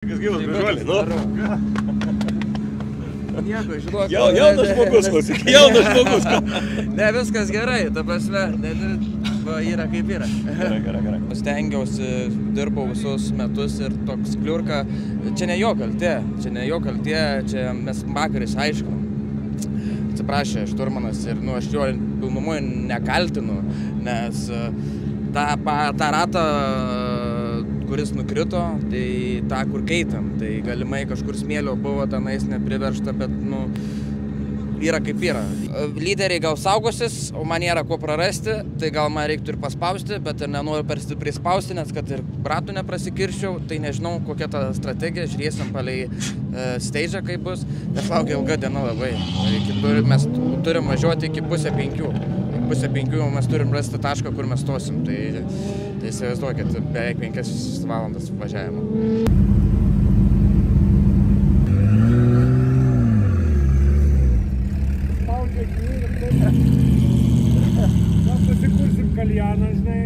Kas gyvas gražuolė, nu? Nieko, žinok. Jaunas žmogus, klausyk, jaunas žmogus. Ne, viskas gerai, ta prasme, yra kaip yra. Gerai. Stengiausi, dirbau visus metus ir toks kliurka, čia ne jo kaltė, čia mes vakarais aiškinom. Atsiprašė šturmanas ir aš jo pilnumui nekaltinu, nes tą ratą, kuris nukrito, tai tą, kur keitam, tai galimai kažkur smėlio buvo tenais nepriveršta, bet, yra kaip yra. Lyderiai gal saugosis, o man nėra ko prarasti, tai gal man reiktų ir paspausti, bet ir nenoriu per stipriai spausti, nes kad ir ratų neprasikirščiau, tai nežinau, kokia ta strategija, žiūrėsim palei stage'ą, kaip bus, bet laukia ilga diena labai. Mes turim važiuoti iki pusę 5. Pusę 5 mes turim rasti tašką, kur mes stosim, tai įsivaizduokit, beveik 5 valandas važiavimo. Gal pasikursim kaljaną, žinai.